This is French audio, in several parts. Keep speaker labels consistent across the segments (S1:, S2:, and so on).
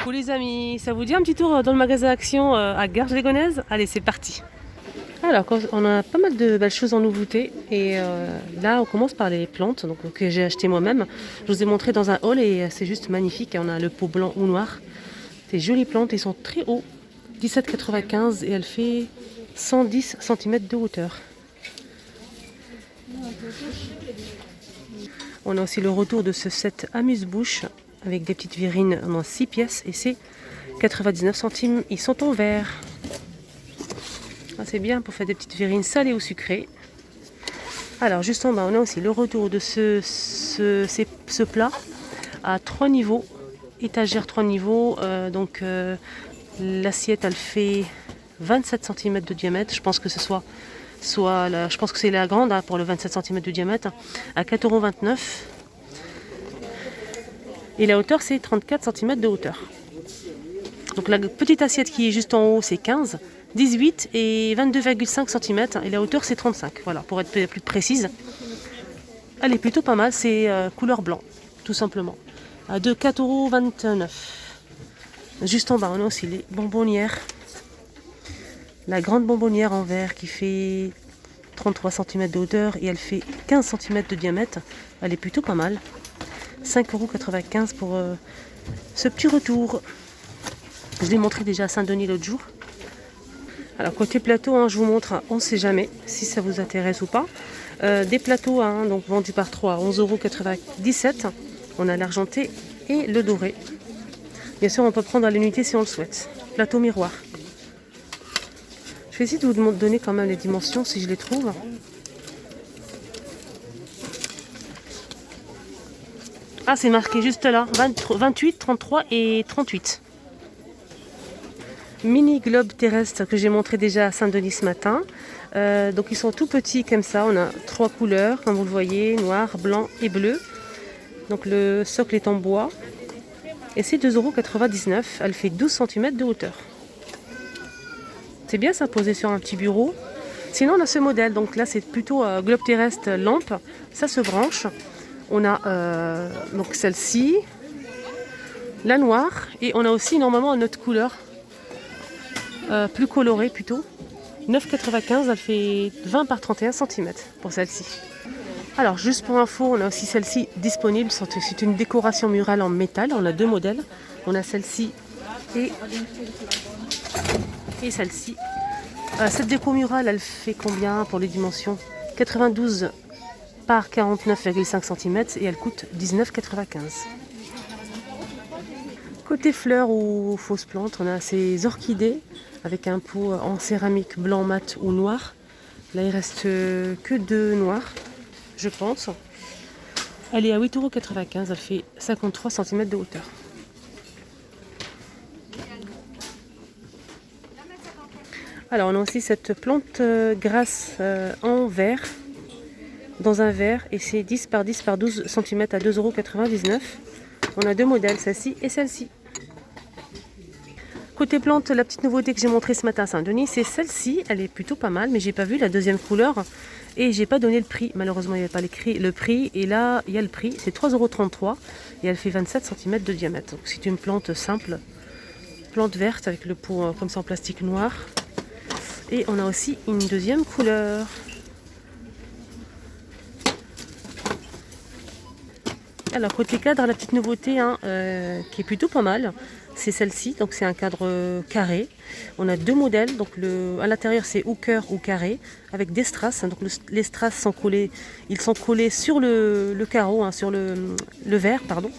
S1: Coucou les amis, ça vous dit un petit tour dans le magasin Action à Garges-les-Gonesse? Allez, c'est parti. Alors, on a pas mal de belles choses en nouveauté et là on commence par les plantes donc, que j'ai acheté moi-même. Je vous ai montré dans un haul et c'est juste magnifique. On a le pot blanc ou noir. Ces jolies plantes, ils sont très hauts, 17,95 et elle fait 110 cm de hauteur. On a aussi le retour de ce set amuse-bouche avec des petites verrines en 6 pièces et c'est 99 centimes. Ils sont en verre. Ah, c'est bien pour faire des petites verrines salées ou sucrées. Alors juste en bas, on a aussi le retour de ce plat à 3 niveaux, étagère 3 niveaux. L'assiette elle fait 27 cm de diamètre. Je pense que je pense que c'est la grande pour le 27 cm de diamètre à 4,29 €. Et la hauteur c'est 34 cm de hauteur. Donc la petite assiette qui est juste en haut c'est 15, 18 et 22,5 cm et la hauteur c'est 35. Voilà, pour être plus précise. Elle est plutôt pas mal, c'est couleur blanc, tout simplement. À 4,29 €. Juste en bas, on a aussi les bonbonnières. La grande bonbonnière en verre qui fait 33 cm de hauteur et elle fait 15 cm de diamètre. Elle est plutôt pas mal. 5,95 € pour ce petit retour. Je l'ai montré déjà à Saint-Denis l'autre jour. Alors côté plateau, je vous montre, on ne sait jamais si ça vous intéresse ou pas. Des plateaux donc vendus par 3 à 11,97 €. On a l'argenté et le doré. Bien sûr, on peut prendre à l'unité si on le souhaite. Plateau miroir. Je vais essayer de vous donner quand même les dimensions si je les trouve. Ah, c'est marqué juste là, 28, 33 et 38. Mini globe terrestre que j'ai montré déjà à Saint-Denis ce matin. Donc ils sont tout petits comme ça. On a 3 couleurs, comme vous le voyez, noir, blanc et bleu. Donc le socle est en bois. Et c'est 2,99 €. Elle fait 12 cm de hauteur. C'est bien ça posé sur un petit bureau. Sinon on a ce modèle. Donc là c'est plutôt globe terrestre lampe. Ça se branche. On a donc celle-ci, la noire, et on a aussi normalement une autre couleur, plus colorée plutôt. 9,95 €, elle fait 20 par 31 cm pour celle-ci. Alors juste pour info, on a aussi celle-ci disponible, c'est une décoration murale en métal, on a 2 modèles. On a celle-ci et celle-ci. Cette déco murale, elle fait combien pour les dimensions? 92 par 49,5 cm et elle coûte 19,95 €. Côté fleurs ou fausses plantes, on a ces orchidées avec un pot en céramique blanc mat ou noir. Là il reste que 2 noirs, je pense. Elle est à 8,95 €, elle fait 53 cm de hauteur. Alors on a aussi cette plante grasse en verre. Dans un verre et c'est 10 par 10 par 12 cm à 2,99 €. On a 2 modèles, celle-ci et celle-ci. Côté plante, la petite nouveauté que j'ai montrée ce matin à Saint-Denis, c'est celle-ci. Elle est plutôt pas mal, mais j'ai pas vu la deuxième couleur et j'ai pas donné le prix. Malheureusement, il n'y avait pas le prix et là, il y a le prix. C'est 3,33 € et elle fait 27 cm de diamètre. Donc c'est une plante simple, plante verte avec le pot comme ça en plastique noir. Et on a aussi une deuxième couleur. Alors côté cadre, la petite nouveauté qui est plutôt pas mal, c'est celle-ci. Donc c'est un cadre carré. On a 2 modèles. Donc à l'intérieur c'est hooker ou carré avec des strass. Donc les strass sont collés, ils sont collés sur le carreau, sur le verre, pardon.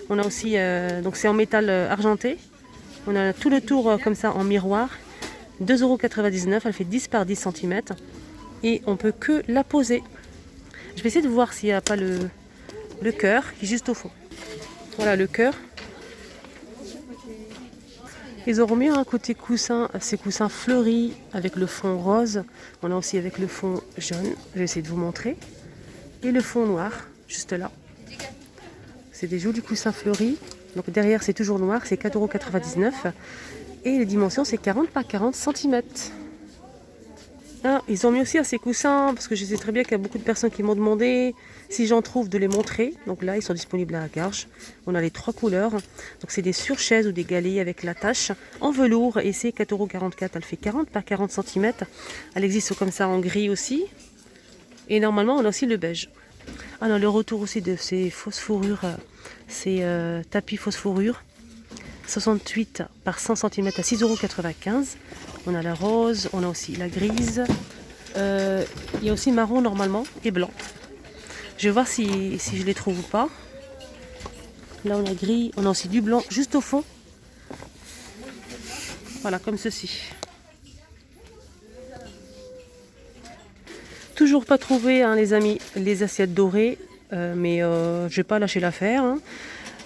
S1: On a aussi donc c'est en métal argenté. On a tout le tour comme ça en miroir. 2,99 €. Elle fait 10 par 10 cm et on peut que la poser. Je vais essayer de voir s'il n'y a pas le cœur qui est juste au fond. Voilà le cœur. Ils auront mis un côté coussin, ces coussins fleuris avec le fond rose. On a aussi avec le fond jaune. Je vais essayer de vous montrer. Et le fond noir, juste là. C'est des jolis coussins fleuris. Donc derrière c'est toujours noir, c'est 4,99 €. Et les dimensions c'est 40 par 40 cm. Ah, ils ont mis aussi à ces coussins, parce que je sais très bien qu'il y a beaucoup de personnes qui m'ont demandé si j'en trouve de les montrer. Donc là, ils sont disponibles à la Garges. On a les 3 couleurs. Donc c'est des surchaises ou des galets avec l'attache en velours. Et c'est 4,44 €. Elle fait 40 par 40 cm. Elle existe comme ça en gris aussi. Et normalement, on a aussi le beige. Ah non, le retour aussi de ces fausses fourrures, ces tapis fausses fourrures. 68 par 100 cm à 6,95 €. On a la rose, on a aussi la grise. Il y a aussi marron normalement et blanc. Je vais voir si je les trouve ou pas. Là on a gris, on a aussi du blanc juste au fond. Voilà, comme ceci. Toujours pas trouvé, hein, les amis, les assiettes dorées. Mais je vais pas lâcher l'affaire, hein.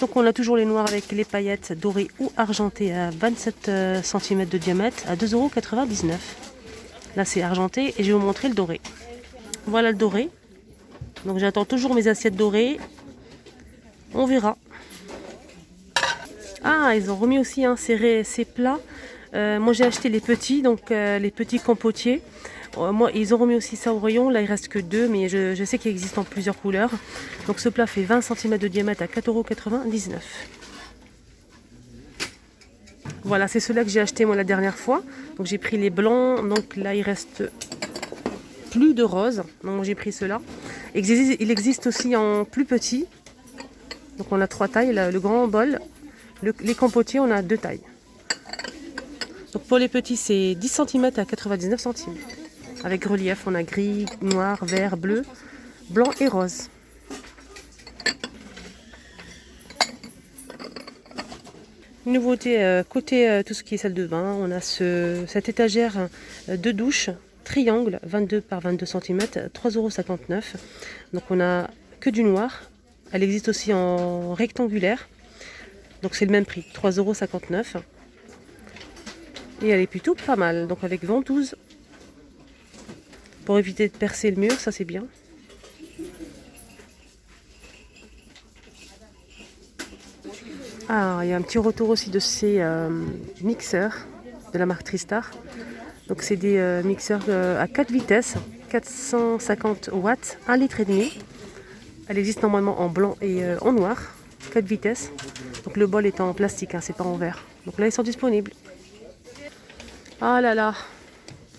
S1: Donc on a toujours les noirs avec les paillettes dorées ou argentées à 27 cm de diamètre à 2,99 €. Là c'est argenté et je vais vous montrer le doré. Voilà le doré. Donc j'attends toujours mes assiettes dorées. On verra. Ah, ils ont remis aussi, hein, ces plats. Moi j'ai acheté les petits, donc les petits compotiers. Moi, ils ont remis aussi ça au rayon. Là il reste que 2, mais je sais qu'il existe en plusieurs couleurs. Donc ce plat fait 20 cm de diamètre à 4,99 €. Voilà, c'est ceux-là que j'ai acheté moi la dernière fois. Donc j'ai pris les blancs. Donc là il reste plus de rose. Donc j'ai pris ceux-là. Il existe aussi en plus petit. Donc on a 3 tailles. Le grand bol. Les compotiers, on a 2 tailles. Donc pour les petits, c'est 10 cm à 99 centimes. Avec relief, on a gris, noir, vert, bleu, blanc et rose. Nouveauté côté tout ce qui est salle de bain, on a cette étagère de douche triangle 22 par 22 cm, 3,59 €. Donc on a que du noir. Elle existe aussi en rectangulaire. Donc c'est le même prix, 3,59 €. Et elle est plutôt pas mal, donc avec ventouse. Pour éviter de percer le mur, ça c'est bien. Ah, il y a un petit retour aussi de ces mixeurs de la marque Tristar. Donc c'est des mixeurs à 4 vitesses, 450 watts, 1,5 litre. Elle existe normalement en blanc et en noir, 4 vitesses. Donc le bol est en plastique, hein, c'est pas en verre. Donc là ils sont disponibles. Ah là là,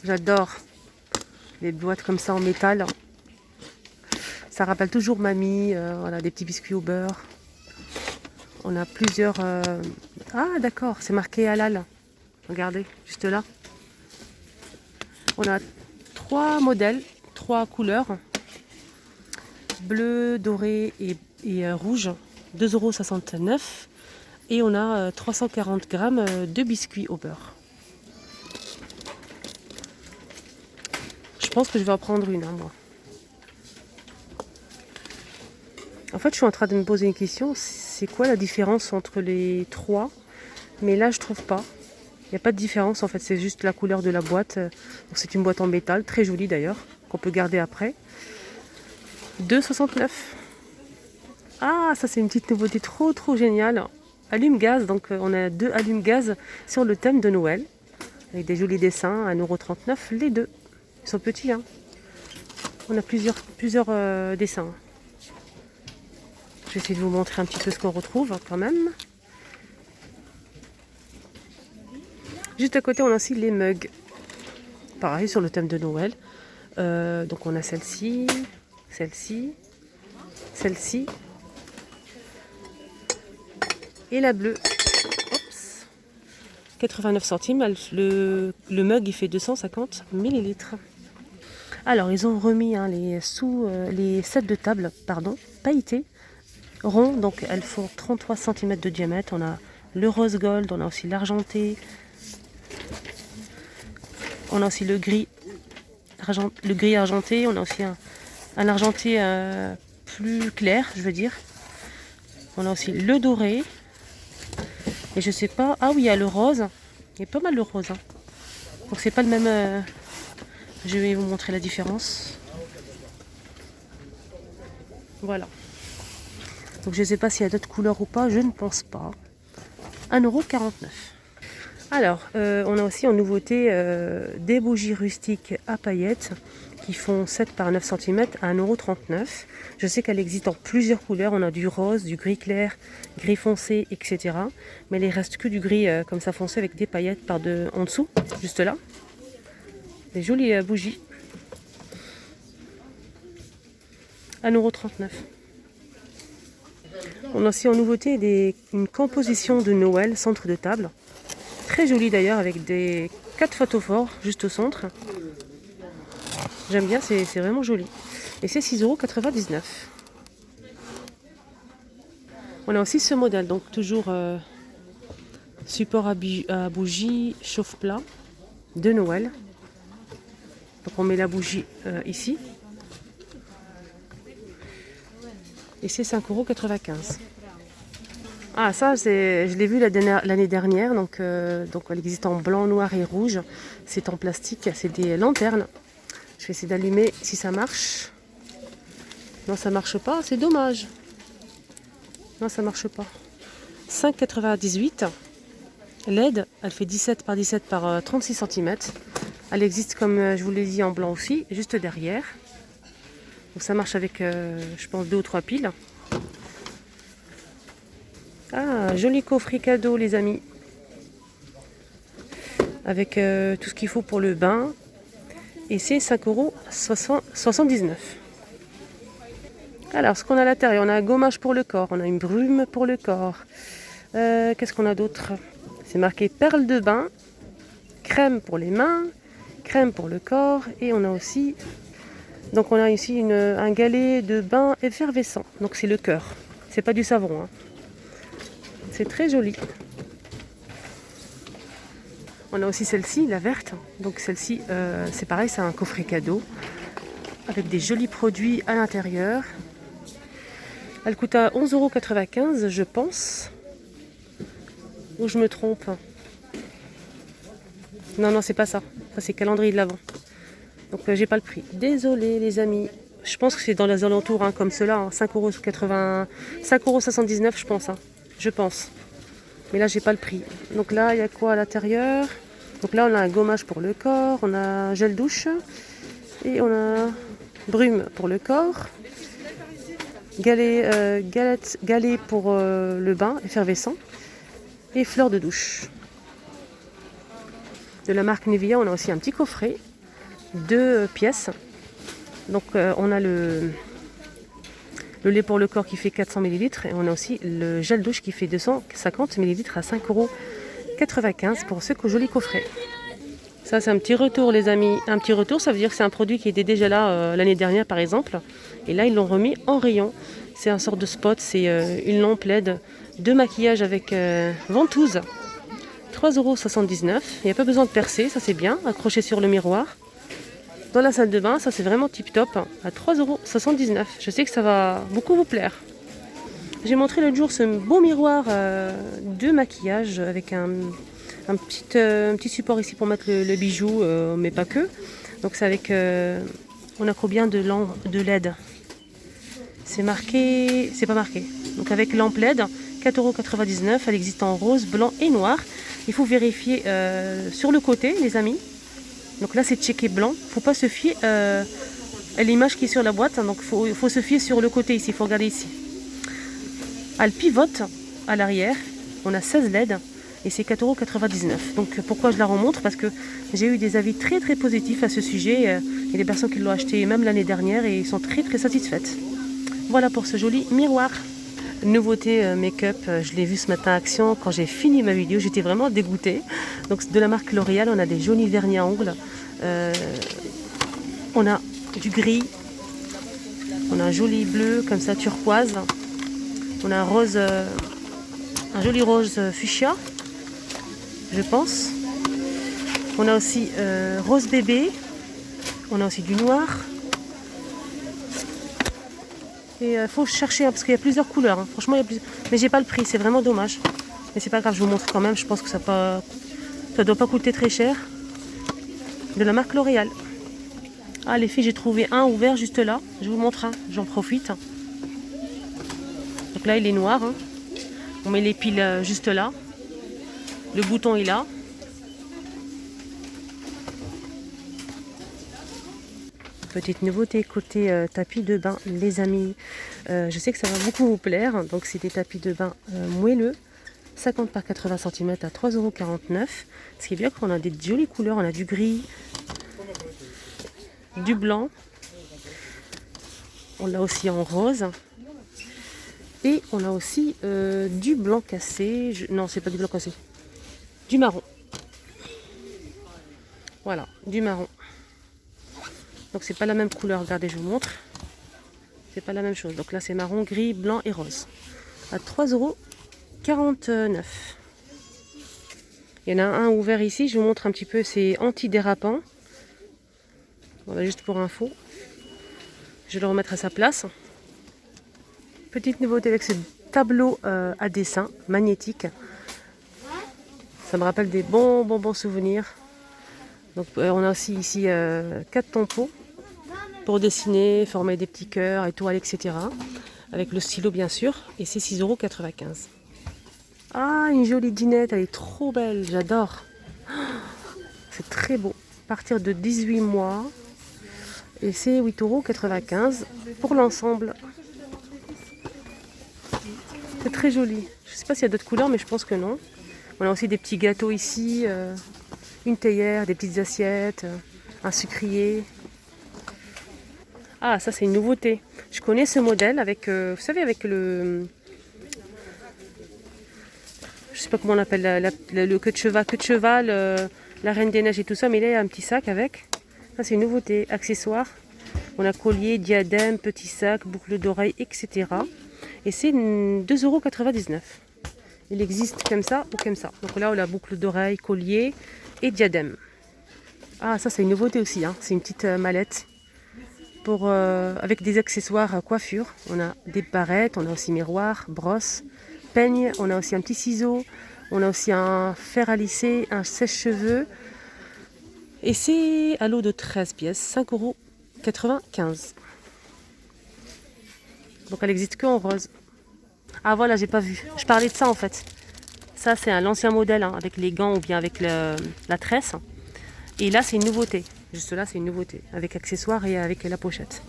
S1: j'adore les boîtes comme ça en métal. Ça rappelle toujours mamie, voilà, des petits biscuits au beurre. On a plusieurs... Ah d'accord, c'est marqué halal. Regardez, juste là. On a 3 modèles, 3 couleurs. Bleu, doré et rouge. 2,69 €. Et on a 340 grammes de biscuits au beurre. Je pense que je vais en prendre une, hein, moi. En fait, je suis en train de me poser une question. C'est quoi la différence entre les 3? Mais là, je trouve pas. Il n'y a pas de différence, en fait. C'est juste la couleur de la boîte. Donc, c'est une boîte en métal, très jolie d'ailleurs, qu'on peut garder après. 2,69 €. Ah, ça, c'est une petite nouveauté trop géniale. Allume-gaz. Donc, on a 2 allume-gaz sur le thème de Noël. Avec des jolis dessins, 1,39 € les deux. Ils sont petits, hein. On a plusieurs dessins. Je vais essayer de vous montrer un petit peu ce qu'on retrouve, hein, quand même. Juste à côté, on a aussi les mugs. Pareil, sur le thème de Noël. Donc on a celle-ci, celle-ci, celle-ci. Et la bleue. Oups. 89 centimes. Le mug, il fait 250 ml. Alors, ils ont remis, hein, les sets de table, pailletés, ronds. Donc, elles font 33 cm de diamètre. On a le rose gold, on a aussi l'argenté. On a aussi le gris argenté. On a aussi un argenté plus clair, je veux dire. On a aussi le doré. Et je sais pas... Ah oui, il y a le rose. Il y a pas mal de rose, hein. Donc, c'est pas le même... Je vais vous montrer la différence. Voilà. Donc je ne sais pas s'il y a d'autres couleurs ou pas, je ne pense pas. 1,49 €. Alors, on a aussi en nouveauté des bougies rustiques à paillettes qui font 7 par 9 cm à 1,39 €. Je sais qu'elle existe en plusieurs couleurs. On a du rose, du gris clair, gris foncé, etc. Mais il ne reste que du gris comme ça foncé avec des paillettes en dessous, juste là. Des jolies bougies. 1,39 €. On a aussi en nouveauté une composition de Noël, centre de table. Très jolie d'ailleurs, avec des 4 photophores juste au centre. J'aime bien, c'est vraiment joli. Et c'est 6,99 €. On a aussi ce modèle, donc toujours support à bougie chauffe-plat de Noël. Donc on met la bougie ici. Et c'est 5,95 €. Ah ça, je l'ai vu l'année dernière, donc elle existe en blanc, noir et rouge. C'est en plastique, c'est des lanternes. Je vais essayer d'allumer si ça marche. Non, ça marche pas, c'est dommage. Non, ça marche pas. 5,98 €. LED, elle fait 17 par 17 par 36 cm. Elle existe, comme je vous l'ai dit, en blanc aussi, juste derrière. Donc ça marche avec, je pense, 2 ou 3 piles. Ah, joli coffret cadeau, les amis. Avec tout ce qu'il faut pour le bain. Et c'est 5,79 €. Alors, ce qu'on a à l'intérieur, on a un gommage pour le corps, on a une brume pour le corps. Qu'est-ce qu'on a d'autre? C'est marqué perles de bain, crème pour les mains, crème pour le corps. Et on a aussi... Donc on a ici un galet de bain effervescent. Donc c'est le cœur. C'est pas du savon. Hein. C'est très joli. On a aussi celle-ci, la verte. Donc celle-ci, c'est pareil, c'est un coffret cadeau. Avec des jolis produits à l'intérieur. Elle coûte à 11,95 €, je pense. Ou je me trompe? Non, c'est pas ça. Ça c'est calendrier de l'Avent. Donc j'ai pas le prix. Désolée les amis. Je pense que c'est dans les alentours comme cela. Hein. 5,79 €, je pense. Hein. Je pense. Mais là j'ai pas le prix. Donc là il y a quoi à l'intérieur? Donc là on a un gommage pour le corps. On a un gel douche. Et on a brume pour le corps. Galet pour le bain effervescent. Et fleurs de douche. De la marque Nivea, on a aussi un petit coffret. 2 pièces. Donc on a le lait pour le corps qui fait 400 ml et on a aussi le gel douche qui fait 250 ml à 5,95 € pour ce joli coffret. Ça c'est un petit retour les amis. Un petit retour, ça veut dire que c'est un produit qui était déjà là l'année dernière par exemple. Et là ils l'ont remis en rayon. C'est un sort de spot, c'est une lampe LED de maquillage avec ventouse. 3,79 €. Il n'y a pas besoin de percer, ça c'est bien, accroché sur le miroir. Dans la salle de bain, ça c'est vraiment tip top, à 3,79 €. Je sais que ça va beaucoup vous plaire. J'ai montré l'autre jour ce beau miroir de maquillage avec un petit support ici pour mettre le bijou, mais pas que. Donc c'est avec, on a combien de LED? C'est marqué, c'est pas marqué. Donc avec lampe LED, 4,99 €. Elle existe en rose, blanc et noir. Il faut vérifier sur le côté, les amis. Donc là c'est checké blanc, il ne faut pas se fier à l'image qui est sur la boîte, donc il faut se fier sur le côté ici, il faut regarder ici. Elle pivote à l'arrière, on a 16 LED et c'est 4,99 €. Donc pourquoi je la remontre? Parce que j'ai eu des avis très très positifs à ce sujet. Il y a des personnes qui l'ont acheté même l'année dernière et ils sont très très satisfaites. Voilà pour ce joli miroir. Nouveauté make-up, je l'ai vu ce matin à Action quand j'ai fini ma vidéo, j'étais vraiment dégoûtée. Donc de la marque L'Oréal, on a des jolis vernis à ongles. On a du gris, on a un joli bleu comme ça turquoise. On a un rose, un joli rose fuchsia, je pense. On a aussi rose bébé. On a aussi du noir. Et faut chercher parce qu'il y a plusieurs couleurs. Hein. Franchement, il y a plusieurs... Mais j'ai pas le prix, c'est vraiment dommage. Mais c'est pas grave, je vous montre quand même. Je pense que ça doit pas coûter très cher. De la marque L'Oréal. Ah les filles, j'ai trouvé un ouvert juste là. Je vous montre, hein. J'en profite. Donc là, il est noir. Hein. On met les piles juste là. Le bouton est là. Petite nouveauté côté tapis de bain, les amis. Je sais que ça va beaucoup vous plaire. Donc c'est des tapis de bain moelleux. 50 par 80 cm à 3,49 €. Ce qui est bien qu'on a des jolies couleurs. On a du gris, du blanc. On l'a aussi en rose. Et on a aussi du blanc cassé. Non, c'est pas du blanc cassé. Du marron. Voilà, du marron. Donc c'est pas la même couleur. Regardez, je vous montre. C'est pas la même chose. Donc là, c'est marron, gris, blanc et rose. À 3,49 €. Il y en a un ouvert ici. Je vous montre un petit peu. C'est antidérapant. Voilà, juste pour info. Je vais le remettre à sa place. Petite nouveauté avec ce tableau à dessin magnétique. Ça me rappelle des bons souvenirs. Donc on a aussi ici 4 tampons pour dessiner, former des petits cœurs, étoiles, etc. Avec le stylo bien sûr. Et c'est 6,95 €. Ah, une jolie dinette, elle est trop belle, j'adore. C'est très beau. À partir de 18 mois. Et c'est 8,95 € pour l'ensemble. C'est très joli. Je ne sais pas s'il y a d'autres couleurs, mais je pense que non. On a aussi des petits gâteaux ici, une théière, des petites assiettes, un sucrier. Ah, ça c'est une nouveauté. Je connais ce modèle avec, vous savez, avec le... Je sais pas comment on appelle, le queue de cheval, la reine des neiges et tout ça, mais là il y a un petit sac avec. Ça c'est une nouveauté. Accessoires. On a collier, diadème, petit sac, boucle d'oreille, etc. Et c'est 2,99 €. Il existe comme ça ou comme ça. Donc là, on a la boucle d'oreille, collier et diadème. Ah, ça, c'est une nouveauté aussi. Hein. C'est une petite mallette pour, avec des accessoires coiffure. On a des barrettes, on a aussi miroir, brosse, peigne. On a aussi un petit ciseau. On a aussi un fer à lisser, un sèche-cheveux. Et c'est à lot de 13 pièces, 5,95 €. Donc elle n'existe que en rose. Ah voilà, j'ai pas vu. Je parlais de ça en fait. Ça c'est l'ancien modèle hein, avec les gants ou bien avec la tresse. Et là c'est une nouveauté. Juste là c'est une nouveauté. Avec accessoires et avec la pochette.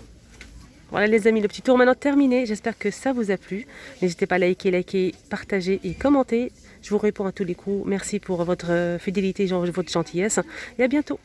S1: Voilà les amis, le petit tour maintenant terminé. J'espère que ça vous a plu. N'hésitez pas à liker, partager et commenter. Je vous réponds à tous les coups. Merci pour votre fidélité, votre gentillesse. Et à bientôt.